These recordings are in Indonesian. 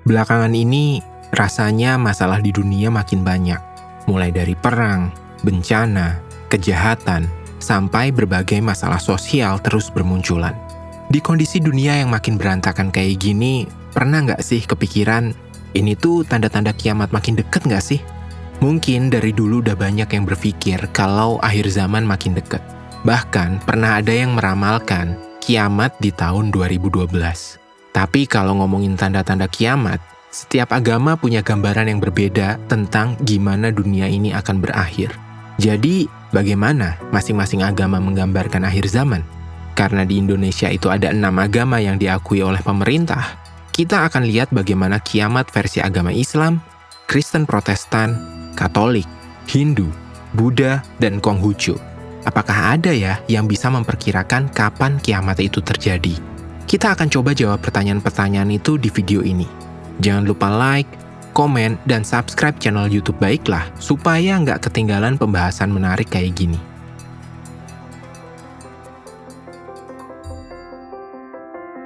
Belakangan ini, rasanya masalah di dunia makin banyak. Mulai dari perang, bencana, kejahatan, sampai berbagai masalah sosial terus bermunculan. Di kondisi dunia yang makin berantakan kayak gini, pernah nggak sih kepikiran, ini tuh tanda-tanda kiamat makin deket nggak sih? Mungkin dari dulu udah banyak yang berpikir kalau akhir zaman makin deket. Bahkan pernah ada yang meramalkan kiamat di tahun 2012. Tapi kalau ngomongin tanda-tanda kiamat, setiap agama punya gambaran yang berbeda tentang gimana dunia ini akan berakhir. Jadi, bagaimana masing-masing agama menggambarkan akhir zaman? Karena di Indonesia itu ada 6 agama yang diakui oleh pemerintah, kita akan lihat bagaimana kiamat versi agama Islam, Kristen Protestan, Katolik, Hindu, Buddha, dan Konghucu. Apakah ada ya yang bisa memperkirakan kapan kiamat itu terjadi? Kita akan coba jawab pertanyaan-pertanyaan itu di video ini. Jangan lupa like, komen, dan subscribe channel YouTube Baiklah supaya nggak ketinggalan pembahasan menarik kayak gini.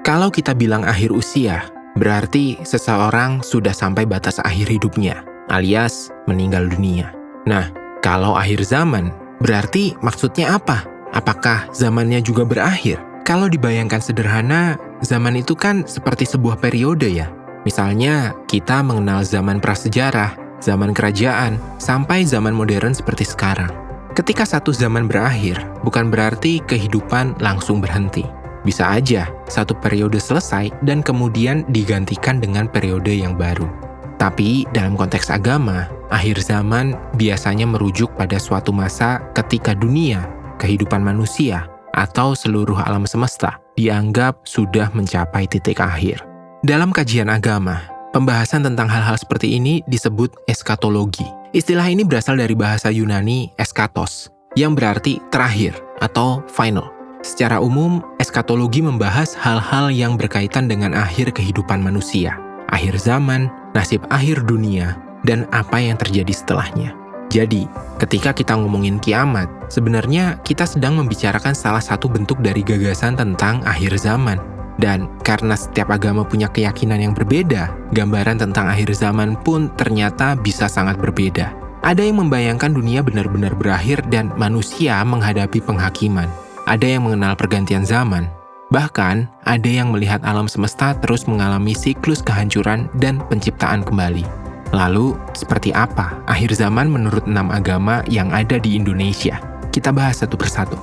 Kalau kita bilang akhir usia, berarti seseorang sudah sampai batas akhir hidupnya, alias meninggal dunia. Nah, kalau akhir zaman, berarti maksudnya apa? Apakah zamannya juga berakhir? Kalau dibayangkan sederhana, zaman itu kan seperti sebuah periode ya. Misalnya, kita mengenal zaman prasejarah, zaman kerajaan, sampai zaman modern seperti sekarang. Ketika satu zaman berakhir, bukan berarti kehidupan langsung berhenti. Bisa aja, satu periode selesai dan kemudian digantikan dengan periode yang baru. Tapi, dalam konteks agama, akhir zaman biasanya merujuk pada suatu masa ketika dunia, kehidupan manusia, atau seluruh alam semesta dianggap sudah mencapai titik akhir. Dalam kajian agama, pembahasan tentang hal-hal seperti ini disebut eskatologi. Istilah ini berasal dari bahasa Yunani eskatos, yang berarti terakhir atau final. Secara umum, eskatologi membahas hal-hal yang berkaitan dengan akhir kehidupan manusia, akhir zaman, nasib akhir dunia, dan apa yang terjadi setelahnya. Jadi, ketika kita ngomongin kiamat, sebenarnya kita sedang membicarakan salah satu bentuk dari gagasan tentang akhir zaman. Dan karena setiap agama punya keyakinan yang berbeda, gambaran tentang akhir zaman pun ternyata bisa sangat berbeda. Ada yang membayangkan dunia benar-benar berakhir dan manusia menghadapi penghakiman. Ada yang mengenal pergantian zaman. Bahkan, ada yang melihat alam semesta terus mengalami siklus kehancuran dan penciptaan kembali. Lalu, seperti apa akhir zaman menurut 6 agama yang ada di Indonesia? Kita bahas satu persatu.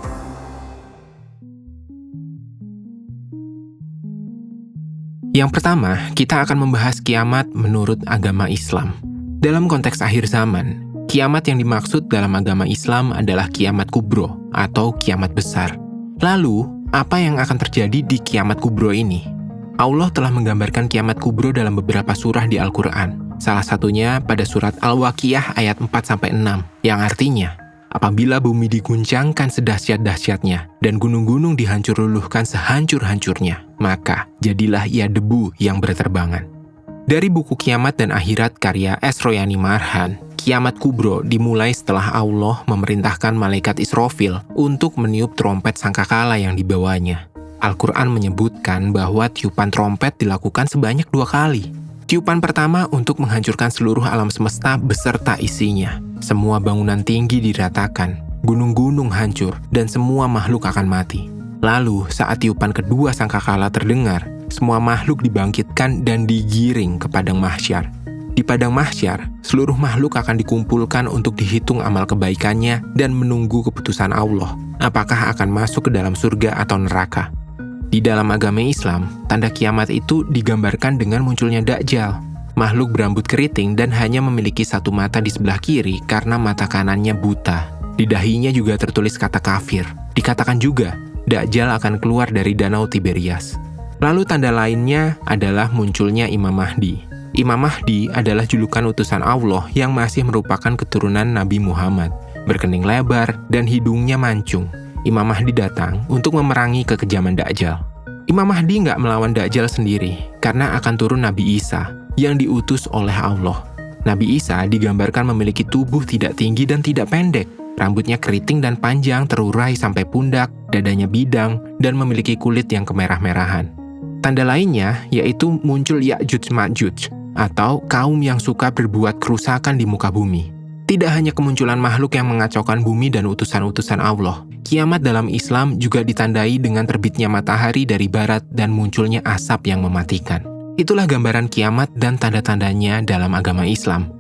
Yang pertama, kita akan membahas kiamat menurut agama Islam. Dalam konteks akhir zaman, kiamat yang dimaksud dalam agama Islam adalah kiamat kubro atau kiamat besar. Lalu, apa yang akan terjadi di kiamat kubro ini? Allah telah menggambarkan kiamat kubro dalam beberapa surah di Al-Quran. Salah satunya pada surat Al-Waqiah ayat 4-6, yang artinya, apabila bumi diguncangkan sedahsyat-dahsyatnya dan gunung-gunung dihancur luluhkan sehancur-hancurnya, maka jadilah ia debu yang berterbangan. Dari buku Kiamat dan Akhirat karya S. Royani Marhan, kiamat kubro dimulai setelah Allah memerintahkan malaikat Israfil untuk meniup trompet sangkakala yang dibawanya. Al-Quran menyebutkan bahwa tiupan trompet dilakukan sebanyak 2 kali. Tiupan pertama untuk menghancurkan seluruh alam semesta beserta isinya. Semua bangunan tinggi diratakan, gunung-gunung hancur, dan semua makhluk akan mati. Lalu, saat tiupan kedua sangkakala terdengar, semua makhluk dibangkitkan dan digiring ke padang mahsyar. Di padang mahsyar, seluruh makhluk akan dikumpulkan untuk dihitung amal kebaikannya dan menunggu keputusan Allah, apakah akan masuk ke dalam surga atau neraka. Di dalam agama Islam, tanda kiamat itu digambarkan dengan munculnya Dajjal, makhluk berambut keriting dan hanya memiliki satu mata di sebelah kiri karena mata kanannya buta. Di dahinya juga tertulis kata kafir. Dikatakan juga, Dajjal akan keluar dari danau Tiberias. Lalu tanda lainnya adalah munculnya Imam Mahdi. Imam Mahdi adalah julukan utusan Allah yang masih merupakan keturunan Nabi Muhammad, berkening lebar dan hidungnya mancung. Imam Mahdi datang untuk memerangi kekejaman Dajjal. Imam Mahdi nggak melawan Dajjal sendiri, karena akan turun Nabi Isa, yang diutus oleh Allah. Nabi Isa digambarkan memiliki tubuh tidak tinggi dan tidak pendek. Rambutnya keriting dan panjang terurai sampai pundak, dadanya bidang, dan memiliki kulit yang kemerah-merahan. Tanda lainnya yaitu muncul Ya'juj Ma'juj, atau kaum yang suka berbuat kerusakan di muka bumi. Tidak hanya kemunculan makhluk yang mengacaukan bumi dan utusan-utusan Allah, kiamat dalam Islam juga ditandai dengan terbitnya matahari dari barat dan munculnya asap yang mematikan. Itulah gambaran kiamat dan tanda-tandanya dalam agama Islam.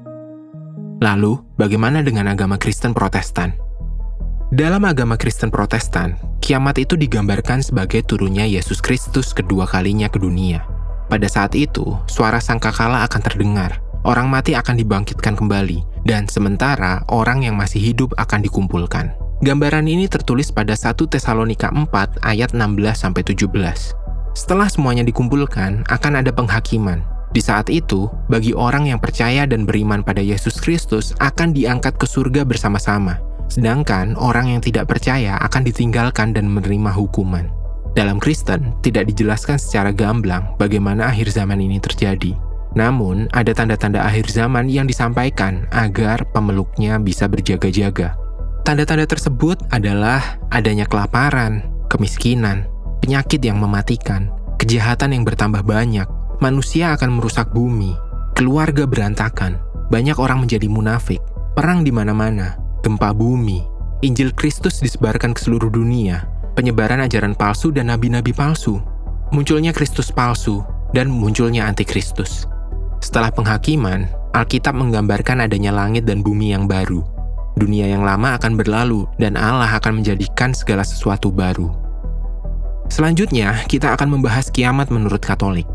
Lalu, bagaimana dengan agama Kristen Protestan? Dalam agama Kristen Protestan, kiamat itu digambarkan sebagai turunnya Yesus Kristus kedua kalinya ke dunia. Pada saat itu, suara sangkakala akan terdengar, orang mati akan dibangkitkan kembali, dan sementara orang yang masih hidup akan dikumpulkan. Gambaran ini tertulis pada 1 Tesalonika 4 ayat 16-17. Setelah semuanya dikumpulkan, akan ada penghakiman. Di saat itu, bagi orang yang percaya dan beriman pada Yesus Kristus akan diangkat ke surga bersama-sama, sedangkan orang yang tidak percaya akan ditinggalkan dan menerima hukuman. Dalam Kristen, tidak dijelaskan secara gamblang bagaimana akhir zaman ini terjadi. Namun, ada tanda-tanda akhir zaman yang disampaikan agar pemeluknya bisa berjaga-jaga. Tanda-tanda tersebut adalah adanya kelaparan, kemiskinan, penyakit yang mematikan, kejahatan yang bertambah banyak, manusia akan merusak bumi, keluarga berantakan, banyak orang menjadi munafik, perang di mana-mana, gempa bumi, Injil Kristus disebarkan ke seluruh dunia, penyebaran ajaran palsu dan nabi-nabi palsu, munculnya Kristus palsu, dan munculnya antikristus. Setelah penghakiman, Alkitab menggambarkan adanya langit dan bumi yang baru. Dunia yang lama akan berlalu, dan Allah akan menjadikan segala sesuatu baru. Selanjutnya, kita akan membahas kiamat menurut Katolik.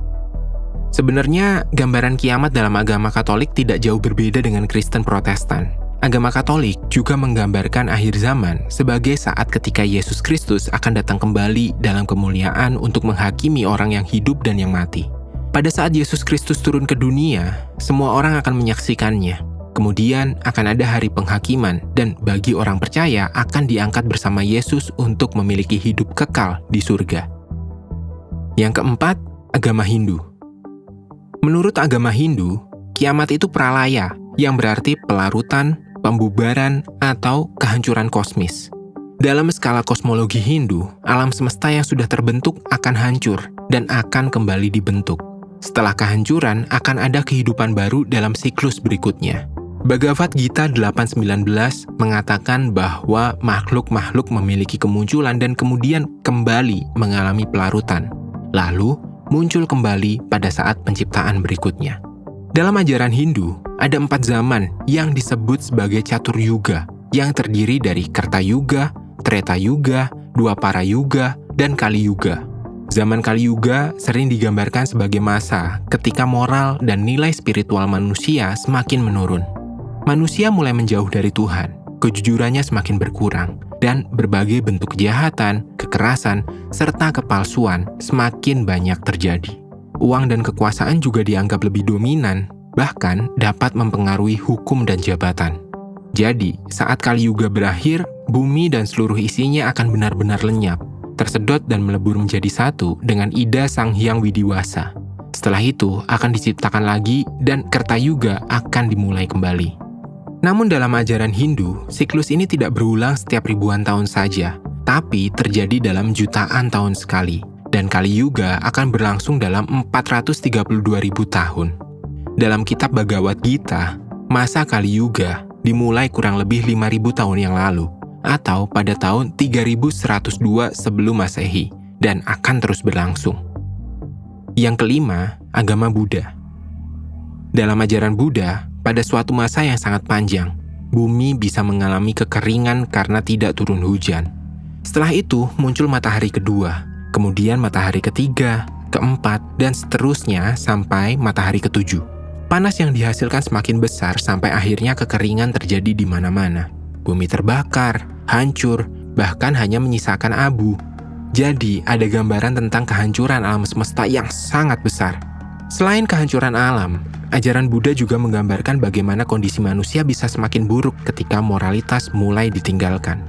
Sebenarnya, gambaran kiamat dalam agama Katolik tidak jauh berbeda dengan Kristen Protestan. Agama Katolik juga menggambarkan akhir zaman sebagai saat ketika Yesus Kristus akan datang kembali dalam kemuliaan untuk menghakimi orang yang hidup dan yang mati. Pada saat Yesus Kristus turun ke dunia, semua orang akan menyaksikannya. Kemudian akan ada hari penghakiman dan bagi orang percaya akan diangkat bersama Yesus untuk memiliki hidup kekal di surga. Yang keempat, agama Hindu. Menurut agama Hindu, kiamat itu pralaya, yang berarti pelarutan, pembubaran, atau kehancuran kosmis. Dalam skala kosmologi Hindu, alam semesta yang sudah terbentuk akan hancur dan akan kembali dibentuk. Setelah kehancuran, akan ada kehidupan baru dalam siklus berikutnya. Bhagavad Gita 8.19 mengatakan bahwa makhluk-makhluk memiliki kemunculan dan kemudian kembali mengalami pelarutan. Lalu, muncul kembali pada saat penciptaan berikutnya. Dalam ajaran Hindu, ada 4 zaman yang disebut sebagai Catur Yuga, yang terdiri dari Kerta Yuga, Treta Yuga, Dwapara Yuga, dan Kali Yuga. Zaman Kali Yuga sering digambarkan sebagai masa ketika moral dan nilai spiritual manusia semakin menurun. Manusia mulai menjauh dari Tuhan, kejujurannya semakin berkurang, dan berbagai bentuk kejahatan, kekerasan, serta kepalsuan semakin banyak terjadi. Uang dan kekuasaan juga dianggap lebih dominan, bahkan dapat mempengaruhi hukum dan jabatan. Jadi, saat Kali Yuga berakhir, bumi dan seluruh isinya akan benar-benar lenyap, tersedot dan melebur menjadi satu dengan Ida Sang Hyang Widiwasa. Setelah itu, akan diciptakan lagi dan Kerta Yuga akan dimulai kembali. Namun dalam ajaran Hindu, siklus ini tidak berulang setiap ribuan tahun saja, tapi terjadi dalam jutaan tahun sekali. Dan Kali Yuga akan berlangsung dalam 432.000 tahun. Dalam kitab Bhagavad Gita, masa Kali Yuga dimulai kurang lebih 5.000 tahun yang lalu, atau pada tahun 3102 sebelum Masehi, dan akan terus berlangsung. Yang kelima, agama Buddha. Dalam ajaran Buddha, pada suatu masa yang sangat panjang, bumi bisa mengalami kekeringan karena tidak turun hujan. Setelah itu, muncul matahari kedua, kemudian matahari ketiga, keempat, dan seterusnya sampai matahari ketujuh. Panas yang dihasilkan semakin besar sampai akhirnya kekeringan terjadi di mana-mana. Bumi terbakar, hancur, bahkan hanya menyisakan abu. Jadi, ada gambaran tentang kehancuran alam semesta yang sangat besar. Selain kehancuran alam, ajaran Buddha juga menggambarkan bagaimana kondisi manusia bisa semakin buruk ketika moralitas mulai ditinggalkan.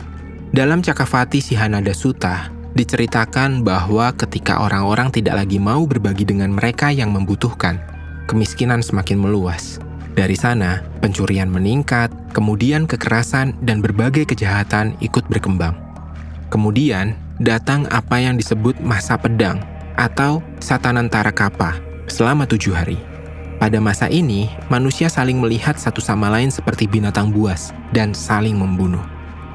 Dalam Cakavati Sihanada Sutta, diceritakan bahwa ketika orang-orang tidak lagi mau berbagi dengan mereka yang membutuhkan, kemiskinan semakin meluas. Dari sana, pencurian meningkat, kemudian kekerasan dan berbagai kejahatan ikut berkembang. Kemudian, datang apa yang disebut masa pedang atau Satanantara Kappa selama 7 hari. Pada masa ini, manusia saling melihat satu sama lain seperti binatang buas dan saling membunuh.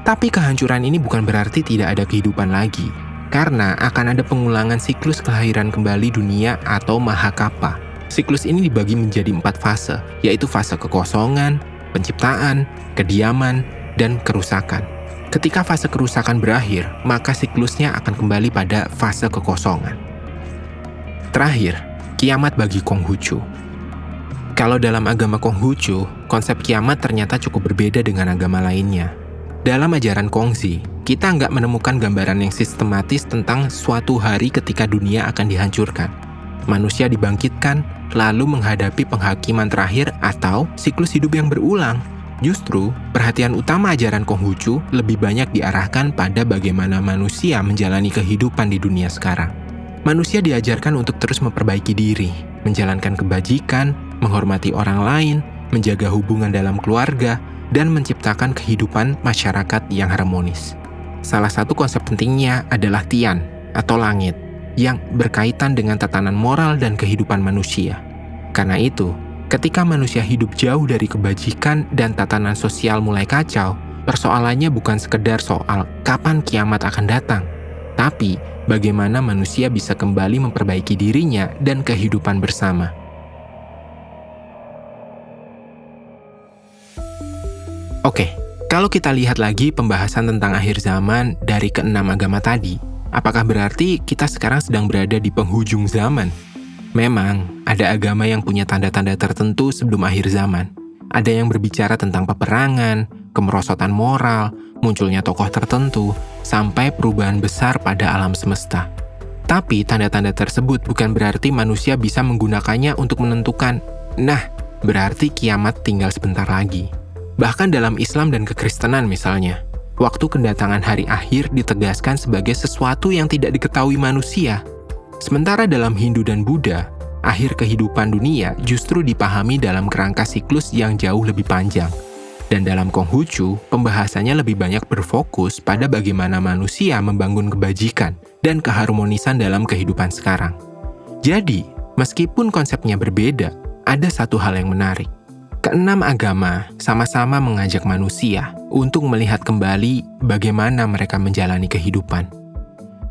Tapi kehancuran ini bukan berarti tidak ada kehidupan lagi, karena akan ada pengulangan siklus kelahiran kembali dunia atau Mahakapa. Siklus ini dibagi menjadi 4 fase, yaitu fase kekosongan, penciptaan, kediaman, dan kerusakan. Ketika fase kerusakan berakhir, maka siklusnya akan kembali pada fase kekosongan. Terakhir, kiamat bagi Konghucu. Kalau dalam agama Konghucu, konsep kiamat ternyata cukup berbeda dengan agama lainnya. Dalam ajaran Kongzi, kita nggak menemukan gambaran yang sistematis tentang suatu hari ketika dunia akan dihancurkan. Manusia dibangkitkan, lalu menghadapi penghakiman terakhir atau siklus hidup yang berulang. Justru, perhatian utama ajaran Konghucu lebih banyak diarahkan pada bagaimana manusia menjalani kehidupan di dunia sekarang. Manusia diajarkan untuk terus memperbaiki diri, menjalankan kebajikan, menghormati orang lain, menjaga hubungan dalam keluarga, dan menciptakan kehidupan masyarakat yang harmonis. Salah satu konsep pentingnya adalah Tian, atau langit, yang berkaitan dengan tatanan moral dan kehidupan manusia. Karena itu, ketika manusia hidup jauh dari kebajikan dan tatanan sosial mulai kacau, persoalannya bukan sekedar soal kapan kiamat akan datang, tapi bagaimana manusia bisa kembali memperbaiki dirinya dan kehidupan bersama. Oke, kalau kita lihat lagi pembahasan tentang akhir zaman dari ke-6 agama tadi, apakah berarti kita sekarang sedang berada di penghujung zaman? Memang, ada agama yang punya tanda-tanda tertentu sebelum akhir zaman. Ada yang berbicara tentang peperangan, kemerosotan moral, munculnya tokoh tertentu, sampai perubahan besar pada alam semesta. Tapi tanda-tanda tersebut bukan berarti manusia bisa menggunakannya untuk menentukan, nah, berarti kiamat tinggal sebentar lagi. Bahkan dalam Islam dan kekristenan misalnya, waktu kedatangan hari akhir ditegaskan sebagai sesuatu yang tidak diketahui manusia. Sementara dalam Hindu dan Buddha, akhir kehidupan dunia justru dipahami dalam kerangka siklus yang jauh lebih panjang. Dan dalam Konghucu, pembahasannya lebih banyak berfokus pada bagaimana manusia membangun kebajikan dan keharmonisan dalam kehidupan sekarang. Jadi, meskipun konsepnya berbeda, ada satu hal yang menarik. Ke-6 agama sama-sama mengajak manusia untuk melihat kembali bagaimana mereka menjalani kehidupan.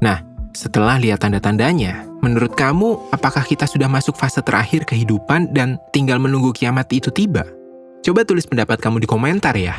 Nah, setelah lihat tanda-tandanya, menurut kamu apakah kita sudah masuk fase terakhir kehidupan dan tinggal menunggu kiamat itu tiba? Coba tulis pendapat kamu di komentar ya.